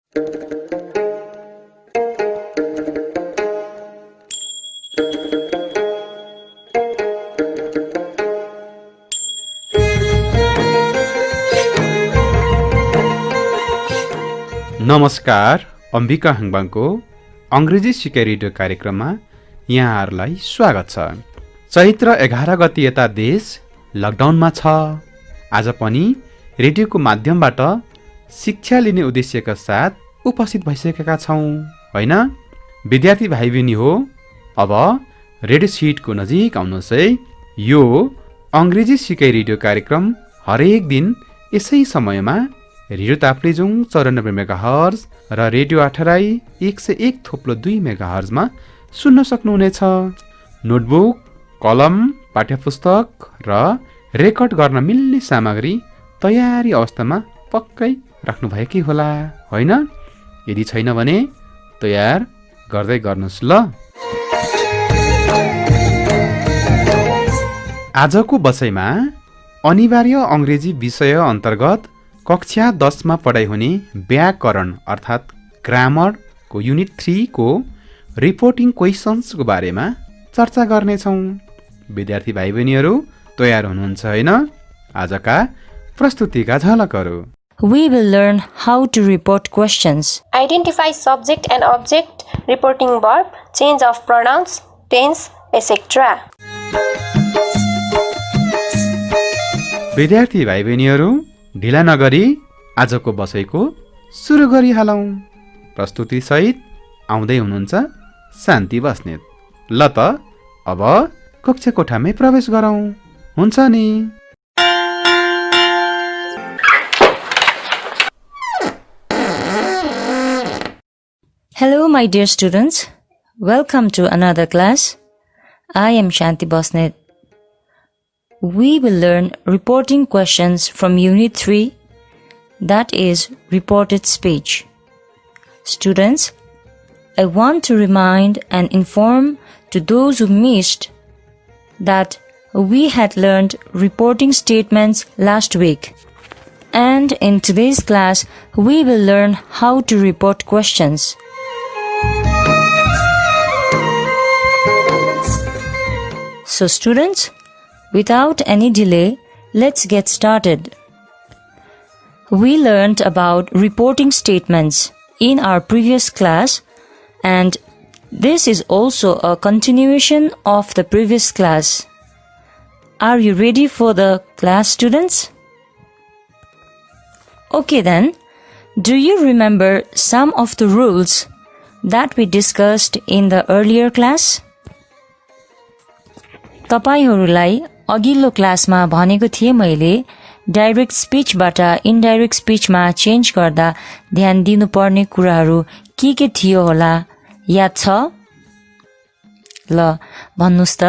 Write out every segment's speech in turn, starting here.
नमस्कार, अम्बिका हङबाङको अंग्रेजी सिके रेडियो कार्यक्रममा यहाँहरूलाई स्वागत छ। चैत्र 11 गते यता देश लकडाउनमा छ। आज पनि रेडियोको माध्यमबाट शिक्षा लिने उद्देश्यका साथ उपस्थित भइसकेका छौँ, होइन? विद्यार्थी भाइ बहिनी हो, अब रेडियो सिटको नजिक आउनुहोस् है। यो अंग्रेजी सिके रेडियो कार्यक्रम हरेक दिन यसै समयमा रेडियो ताप्लेजुङ 94 मेगाहर्ज र रेडियो आठराई 101.2 मेगाहर्जमा सुन्न सक्नुहुनेछ। नोटबुक, कलम, पाठ्यपुस्तक र रेकर्ड गर्न मिल्ने सामग्री तयारी अवस्थामा पक्कै राख्नुभएकै होला, होइन? यदि छैन भने तयार गर्दै गर्नुहोस् ल। आजको बसाइमा अनिवार्य अंग्रेजी विषय अन्तर्गत कक्षा 10 मा पढाइ हुने व्याकरण अर्थात् ग्रामरको युनिट 3 को रिपोर्टिङ क्वेसन्सको बारेमा चर्चा गर्नेछौँ। विद्यार्थी भाइ बहिनीहरू तयार हुनुहुन्छ होइन? आजका प्रस्तुतिका झलकहरू। We will learn how to report questions. Identify subject and object, reporting verb, change of pronouns, tense, etc. विद्यार्थी भाइ बहिनीहरू ढिला नगरी आजको बसाइको सुरु गरिहालौँ। प्रस्तुति सहित आउँदै हुनुहुन्छ शान्ति बस्नेत। ल त अब कक्षा कोठामै प्रवेश गरौँ, हुन्छ नि? Hello my dear students, welcome to another class. I am Shanti Bosnet. We will learn reporting questions from Unit 3, that is reported speech. Students, I want to remind and inform to those who missed that we had learned reporting statements last week. And in today's class, we will learn how to report questions. So students, without any delay, let's get started. We learned about reporting statements in our previous class, and this is also a continuation of the previous class. Are you ready for the class, students? Okay then, do you remember some of the rules that we discussed in the earlier class? तपाईहरूलाई अघिल्लो क्लासमा भनेको थिएँ मैले direct स्पिचबाट indirect स्पिचमा change गर्दा ध्यान दिनुपर्ने कुराहरू के थियो होला, याद छ? ल भन्नुस् त।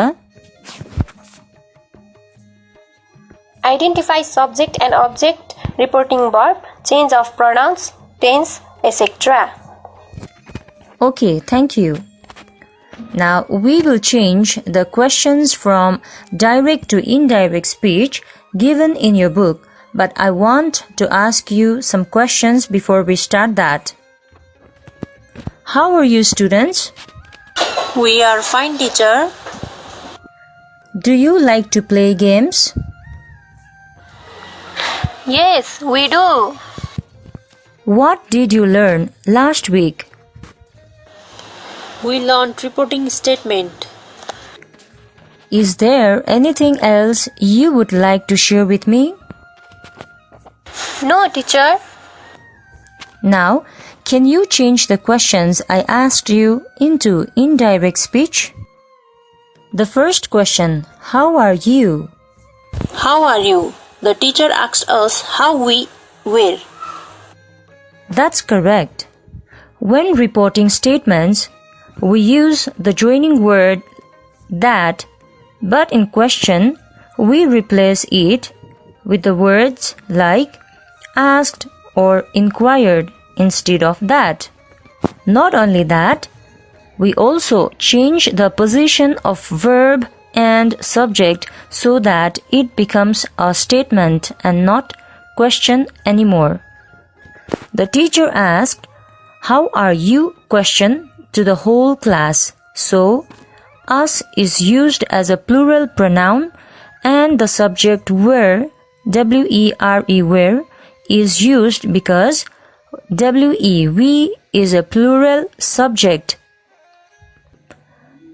Identify subject and object, reporting verb, change of pronouns, tense, etc. Okay, thank you. Now we will change the questions from direct to indirect speech given in your book, but I want to ask you some questions before we start that. How are you, students? We are fine, teacher. Do you like to play games? Yes, we do. What did you learn last week? We learned reporting statement. Is there anything else you would like to share with me? No, teacher. Now, can you change the questions I asked you into indirect speech? The first question, how are you? How are you? The teacher asked us how we were. That's correct. When reporting statements, we use the joining word that, but in question, we replace it with the words like asked or inquired instead of that. Not only that, we also change the position of verb and subject so that it becomes a statement and not question anymore. The teacher asked, how are you question to the whole class. So, us is used as a plural pronoun and the subject were, W-E-R-E, were, is used because W-E, we, is a plural subject.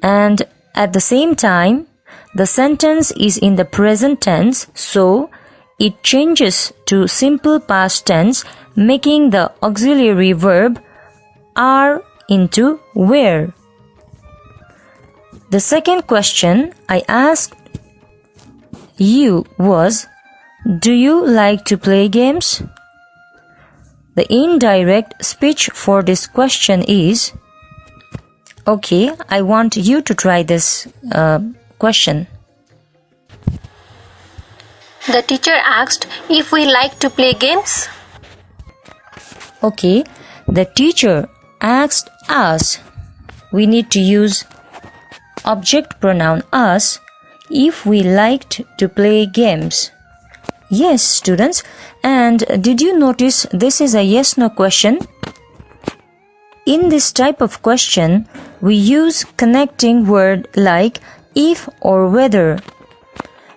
And at the same time, the sentence is in the present tense, so it changes to simple past tense, making the auxiliary verb are into were. The second question I asked you was, do you like to play games? The indirect speech for this question is, okay, I want you to try this question. The teacher asked if we like to play games. Okay, the teacher asked us. We need to use object pronoun us if we liked to play games. Yes, students. And did you notice this is a yes-no question? In this type of question, we use connecting word like if or whether.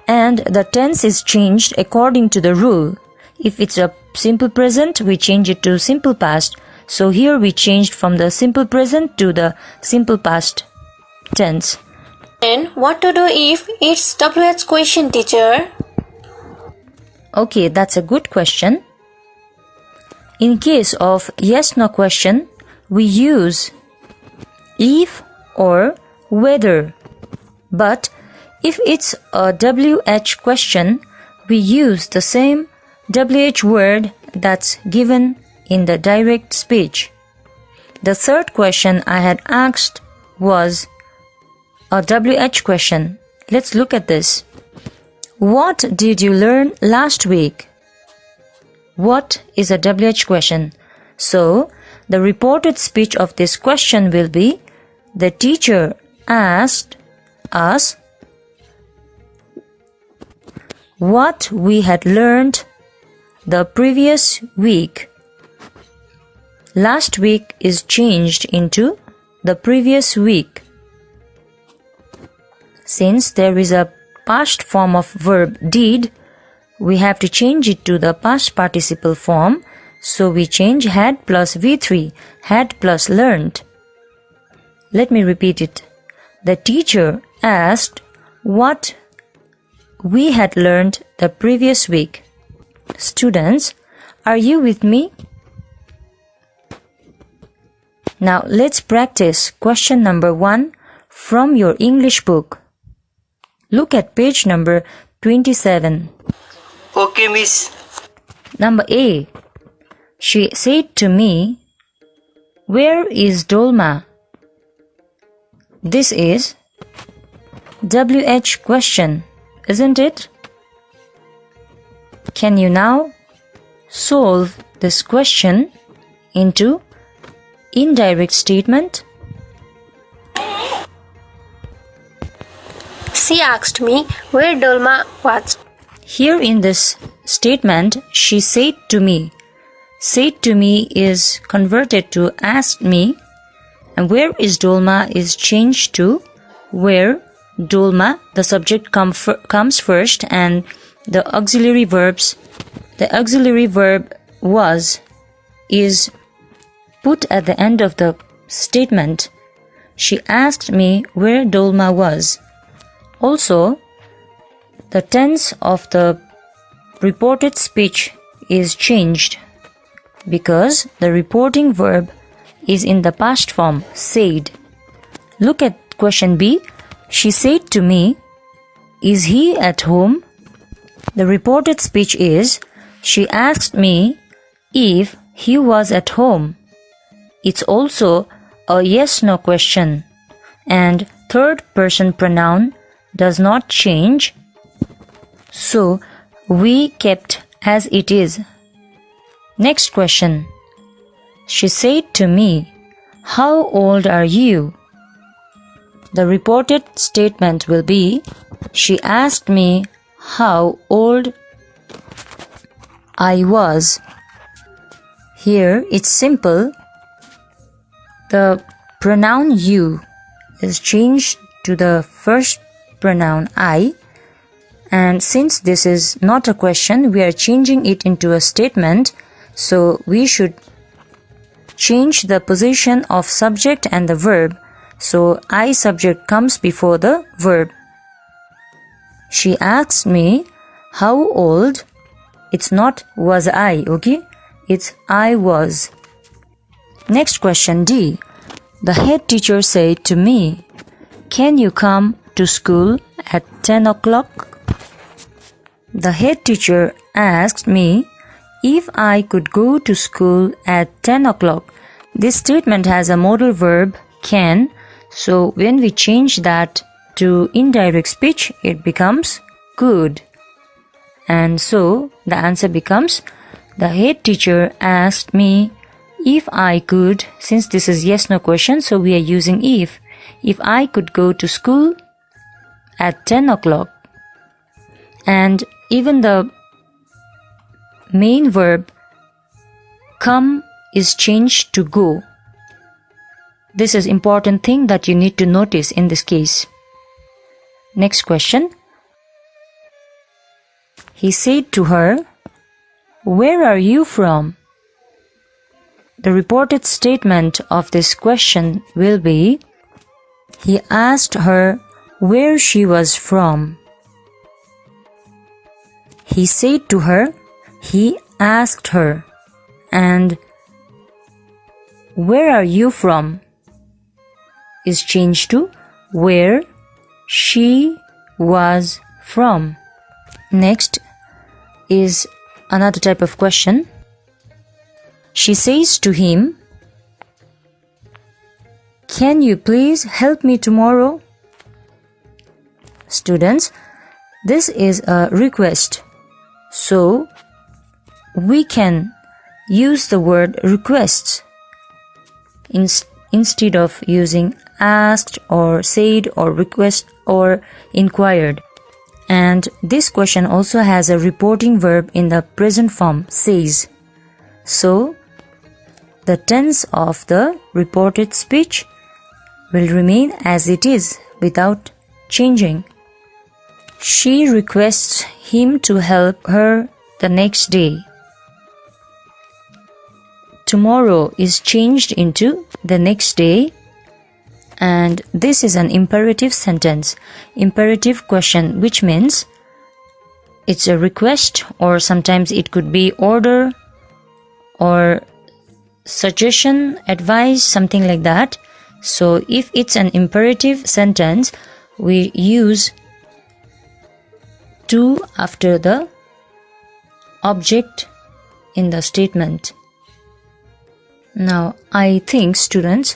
And the tense is changed according to the rule. If it's a simple present, we change it to simple past. So here we changed from the simple present to the simple past tense. And what to do if it's WH question, teacher? Okay, that's a good question. In case of yes-no question, we use if or whether. But if it's a WH question, we use the same WH word that's given in the direct speech. The third question I had asked was a WH question. Let's look at this. What did you learn last week? What is a WH question? So, the reported speech of this question will be, the teacher asked us what we had learned the previous week. Last week is changed into the previous week. Since there is a past form of verb did, we have to change it to the past participle form. So we change had plus V3, had plus learned. Let me repeat it. The teacher asked what we had learned the previous week. Students, are you with me? Now let's practice question number 1 from your English book. Look at page number 27. Okay, miss. Number A. She said to me, where is Dolma? This is WH question, isn't it? Can you now solve this question into indirect statement? She asked me where Dolma was. Here in this statement, she said to me. Said to me is converted to asked me, and where is Dolma is changed to where Dolma, the subject comes first, and the auxiliary verb was is put at the end of the statement. She asked me where Dolma was. Also, the tense of the reported speech is changed because the reporting verb is in the past form, said. Look at question B. She said to me, is he at home? The reported speech is, she asked me if he was at home. It's also a yes-no question, and third person pronoun does not change, so we kept as it is. Next question. She said to me, how old are you? The reported statement will be, she asked me how old I was. Here it's simple. the pronoun you is changed to the first pronoun I, and since this is not a question, we are changing it into a statement, so we should change the position of subject and the verb, so I subject comes before the verb. She asked me how old. It's not was I, okay? It's I was. Next question D. The head teacher said to me, can you come to school at 10 o'clock? The head teacher asked me if I could go to school at 10 o'clock. This statement has a modal verb can, so when we change that to indirect speech, it becomes could. And so the answer becomes, the head teacher asked me if I could, since this is yes no question, so we are using if I could go to school at 10 o'clock. And even the main verb come is changed to go. This is important thing that you need to notice in this case. Next question. He said to her, where are you from? The reported statement of this question will be, he asked her where she was from. He said to her, he asked her, and where are you from is changed to where she was from. Next is another type of question. She says to him, can you please help me tomorrow? Students, this is a request, so we can use the word request instead of using asked or said or request or inquired. And this question also has a reporting verb in the present form, says. So, the tense of the reported speech will remain as it is without changing. She requests him to help her the next day. Tomorrow is changed into the next day, and this is an imperative sentence, imperative question, which means it's a request, or sometimes it could be order or suggestion, advice, something like that. So if it's an imperative sentence, we use to after the object in the statement. Now, I think students,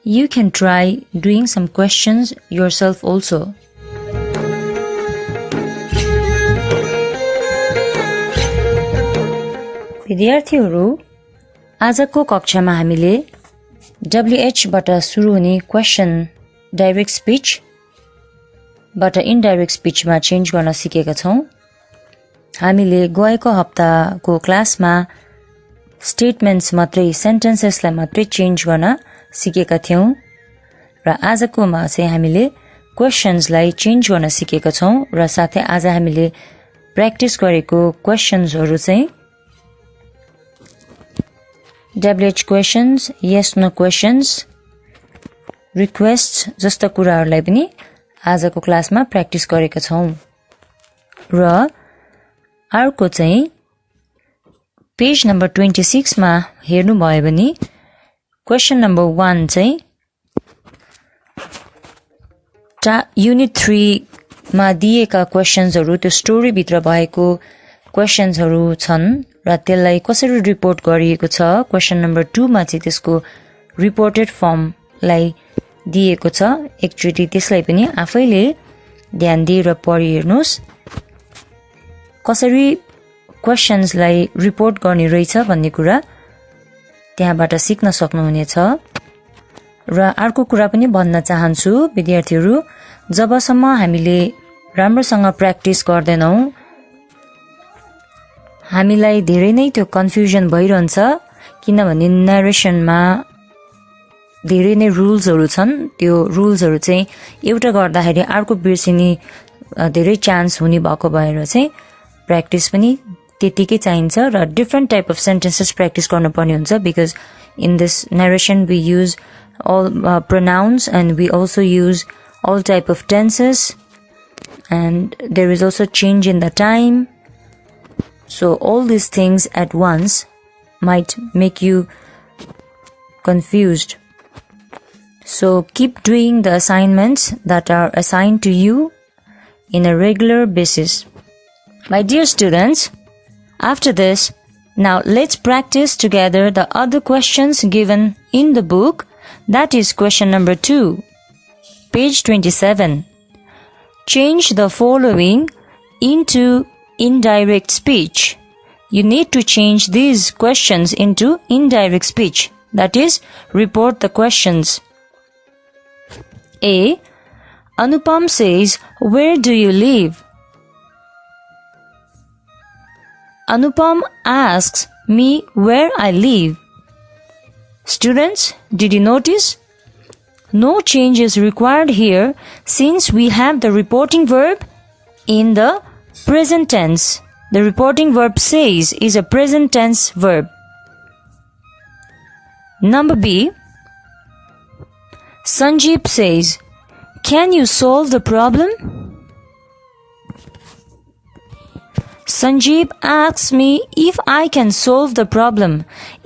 you can try doing some questions yourself also. विद्यार्थीहरू, आजको कक्षामा हामीले WH बाट सुरु हुने question direct speech बाट indirect स्पीचमा change गर्न सिकेका छौं। हामीले गएको हप्ताको क्लासमा स्टेटमेन्ट्स मात्रै, सेन्टेन्सेसलाई मात्रै चेन्ज गर्न सिकेका थियौं र आजकोमा चाहिँ हामीले क्वेशन्सलाई चेन्ज गर्न सिकेका छौं र साथै आज हामीले प्र्याक्टिस गरेको क्वेशन्सहरु चाहिँ WH questions, yes no questions, request जस्ता कुराहरुलाई पनि आजको क्लासमा प्र्याक्टिस गरेका छौं। र अर्को चाहिँ पेज नम्बर 26 मा हेर्नु भयो भने क्वेशन नम्बर 1 चाहिँ युनिट 3 मा दिएका क्वेशन्सहरु, त्यो स्टोरी भित्र भएको क्वेशन्सहरु छन् र त्यसलाई कसरी रिपोर्ट गरिएको छ। क्वेशन नम्बर 2 मा चाहिँ त्यसको रिपोर्टेड फर्मलाई दिएको छ। एकचोटी त्यसलाई पनि आफैले ध्यान दिएर पढि हेर्नुस्, कसरी क्वेशन्सलाई रिपोर्ट गर्ने रहेछ भन्ने कुरा त्यहाँबाट सिक्न सक्नुहुनेछ। र अर्को कुरा पनि भन्न चाहन्छु विद्यार्थीहरू, जबसम्म हामीले राम्रोसँग प्र्याक्टिस गर्दैनौ हामीलाई धेरै नै त्यो कन्फ्युजन भइरहन्छ, किनभने नरेसनमा धेरै नै रुल्सहरू छन् त्यो रुल्सहरू चाहिँ एउटा गर्दाखेरि अर्को बिर्सिने धेरै चान्स हुने भएको भएर चाहिँ प्र्याक्टिस पनि त्यतिकै चाहिन्छ र different type of sentences practice गर्नुपर्ने हुन्छ because in this narration we use all pronouns and we also use all type of tenses and there is also change in the time, so all these things at once might make you confused. So keep doing the assignments that are assigned to you in a regular basis. My dear students, after this, now let's practice together the other questions given in the book. That is question number 2, page 27. Change the following into indirect speech. You need to change these questions into indirect speech. That is, report the questions. A. Anupam says, "Where do you live?" Anupam asks me where I live. Students, did you notice? No change is required here since we have the reporting verb in the present tense. The reporting verb says is a present tense verb. Number B. Sanjeev says, "Can you solve the problem?" Sanjeev asks me if I can solve the problem.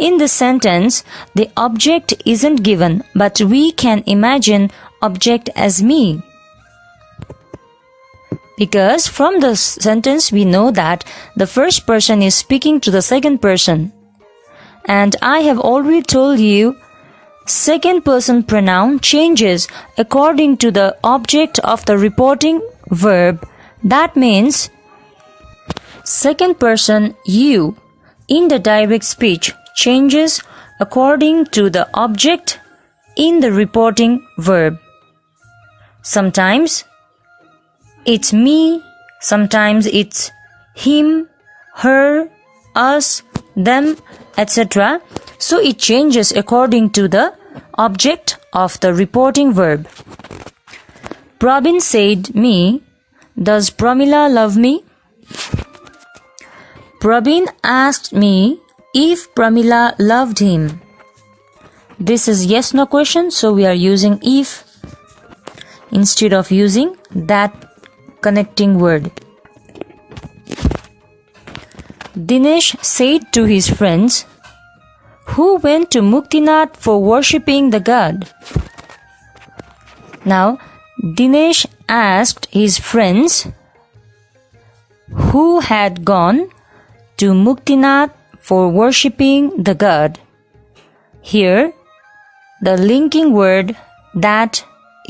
In the sentence, the object isn't given, but we can imagine object as me. Because from the sentence we know that the first person is speaking to the second person. And I have already told you, second person pronoun changes according to the object of the reporting verb. That means second person you in the direct speech changes according to the object in the reporting verb. Sometimes it's me, sometimes it's him, her, us, them, etc. So it changes according to the object of the reporting verb. Pravin said me, "Does Pramila love me?" Pravin asked me if Pramila loved him. This is yes/no question, so we are using if instead of using that connecting word. Dinesh said to his friends, "Who went to Muktinath for worshipping the god?" Now, Dinesh asked his friends who had gone to Muktinath for worshipping the god. Here, the linking word that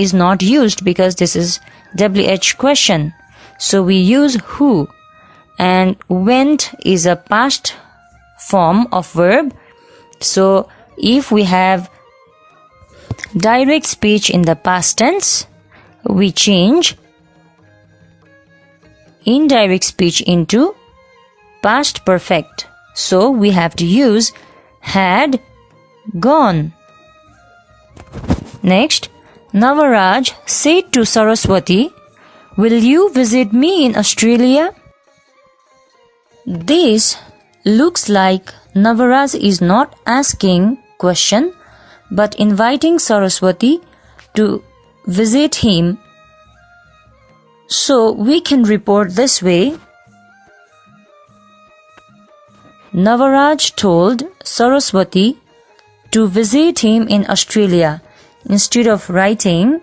is not used because this is WH question. So we use who, and went is a past form of verb. So if we have direct speech in the past tense, we change indirect speech into past perfect. So we have to use had gone. Next, Navaraj said to Saraswati, "Will you visit me in Australia?" This looks like Navaraj is not asking question but inviting Saraswati to visit him. So we can report this way. Navaraj told Saraswati to visit him in Australia. Instead of writing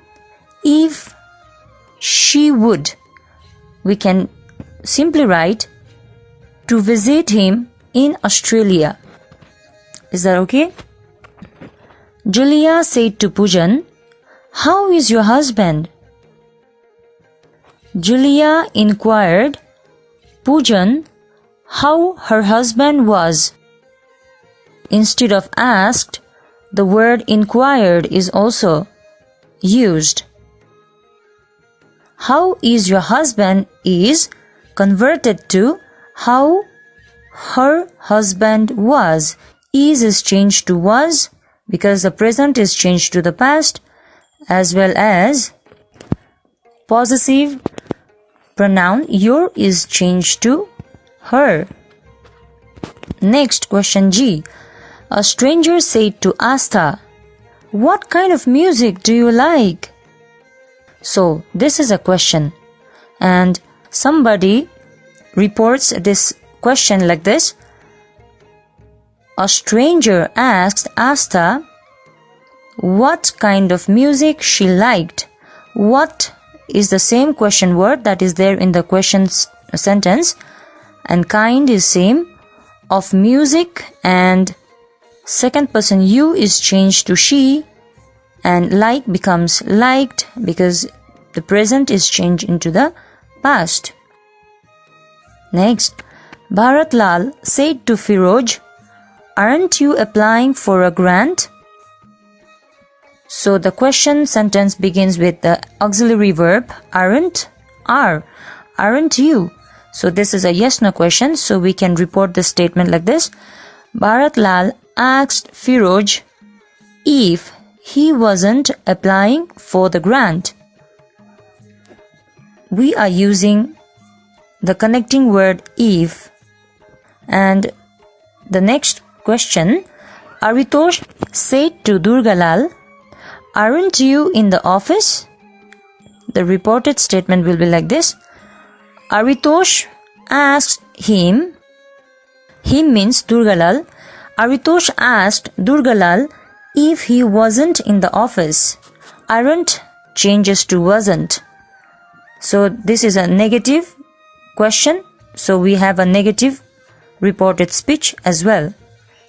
if she would, we can simply write to visit him in Australia. Is that okay? Julia said to Pujan, "How is your husband?" Julia inquired Pujan how her husband was. Instead of asked, the word inquired is also used. How is your husband is converted to how her husband was. Is changed to was, because the present is changed to the past, as well as possessive pronoun your is changed to her. Next, question G. A stranger said to Asta, "What kind of music do you like?" So, this is a question, and somebody reports this question like this. A stranger asked Asta what kind of music she liked. What is the same question word that is there in the question sentence, and kind is same of music, and second person you is changed to she, and like becomes liked because the present is changed into the past. Next, Bharat Lal said to Firoj, "Aren't you applying for a grant?" So the question sentence begins with the auxiliary verb aren't, are, aren't you? So this is a yes-no question, so we can report the statement like this. Bharat Lal asked Firoj if he wasn't applying for the grant. We are using the connecting word if. And the next question, Aritosh said to Durgalal, "Aren't you in the office?" The reported statement will be like this. Aritosh asked him means Durgalal. Aritosh asked Durgalal if he wasn't in the office. Aren't changes to wasn't. So this is a negative question. So we have a negative reported speech as well.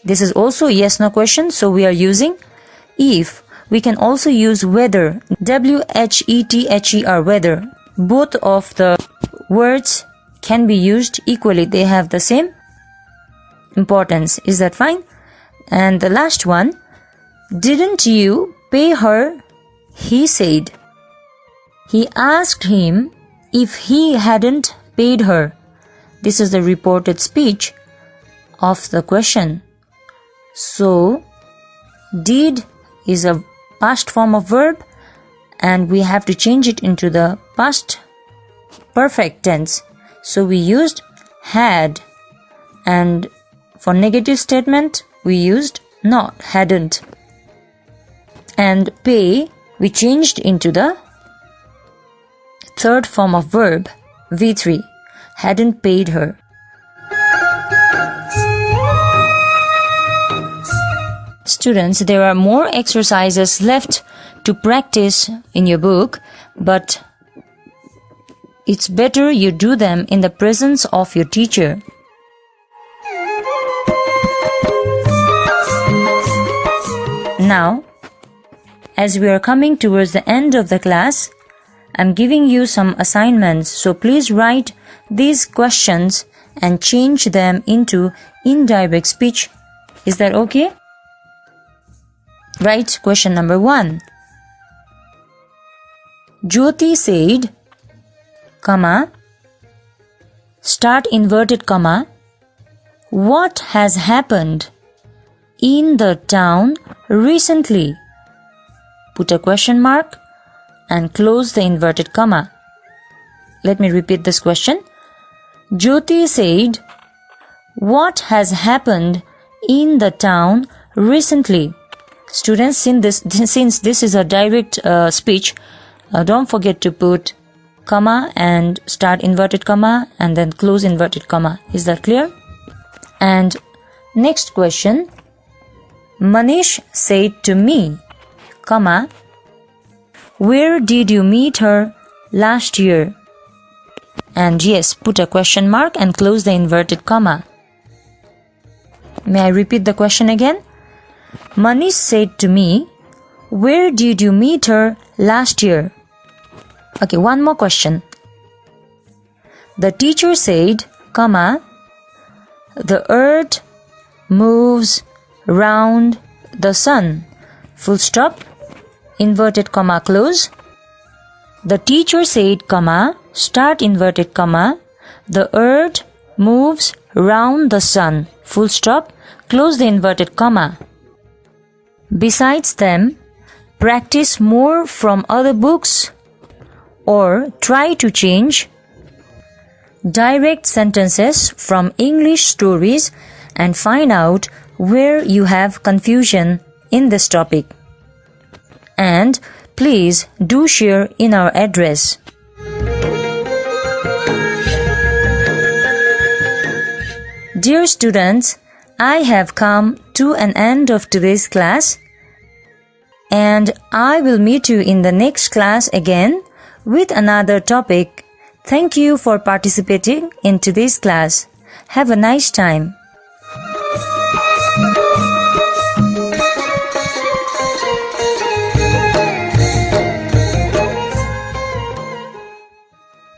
This is also a yes-no question. So we are using if. We can also use whether. WHETHER, whether. Both of the words can be used equally. They have the same importance. Is that fine? And the last one, didn't you pay her? He said. He asked him if he hadn't paid her. This is the reported speech of the question. So, did is a past form of verb, and we have to change it into the past perfect tense. So we used had, and for negative statement we used not, hadn't. And pay we changed into the third form of verb, V3, hadn't paid her. Students, there are more exercises left to practice in your book, but it's better you do them in the presence of your teacher. Now, as we are coming towards the end of the class, I'm giving you some assignments, so please write these questions and change them into indirect speech. Is that okay? Write question number 1. Jyoti said, comma, start inverted comma, what has happened in the town recently? Put a question mark and close the inverted comma. Let me repeat this question. Jyoti said, what has happened in the town recently? Students, since this is a direct speech, don't forget to put comma and start inverted comma and then close inverted comma. Is that clear? And next question. Manish said to me, comma, where did you meet her last year? And yes, put a question mark and close the inverted comma. May I repeat the question again? Manish said to me, where did you meet her last year? Okay, one more question. The teacher said, comma, the earth moves round the sun. Full stop. Inverted comma close. The teacher said, comma, start inverted comma, the earth moves round the sun. Full stop. Close the inverted comma. Besides them, practice more from other books or try to change direct sentences from English stories and find out where you have confusion in this topic. And please do share in our address. Dear students, I have come to an end of today's class, and I will meet you in the next class again with another topic. Thank you for participating in today's class. Have a nice time.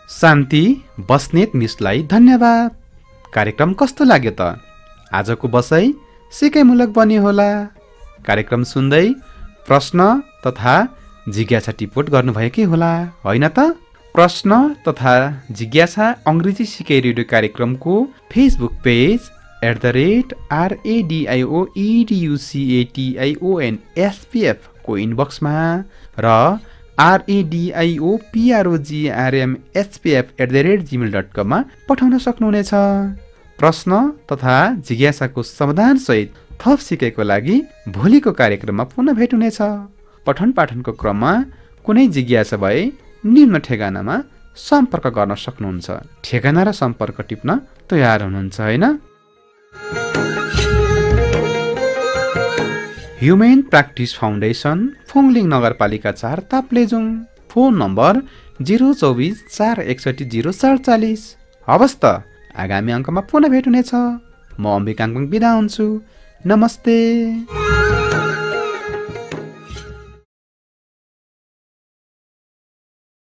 शान्ति बस्नेत मिसलाई धन्यवाद। कार्यक्रम कस्तो लाग्यो त? आजको बसाइ सिकाइमूलक बन्यो होला। कार्यक्रम सुन्दै प्रश्न तथा जिज्ञासा टिप्पण गर्नुभएकै होला, होइन त? प्रश्न तथा जिज्ञासा अंग्रेजी सिकाइ रेडियो कार्यक्रमको फेसबुक पेज @RADIOEDUCATIONSPF को इनबक्समा र RADIOPROGRMSPF@gmail.com मा पठाउन सक्नुहुनेछ। प्रश्न तथा जिज्ञासाको समाधान सहित थप सिकाइको लागि भोलिको कार्यक्रममा पुनः भेट हुनेछ। पठन पाठनको क्रममा कुनै जिज्ञासा भए निम्न ठेगानामा सम्पर्क गर्न सक्नुहुन्छ। ठेगाना र सम्पर्क टिप्न तयार हुनुहुन्छ, होइन? ह्युमेन प्र्याक्टिस फाउन्डेसन, फोङलिङ नगरपालिका 4 ताप्लेजुङ। Phone number 024 461 047। हवस् त, आगामी अङ्कमा पुनः भेट हुनेछ। म अम्बिकाङ बिदा हुन्छु। नमस्ते।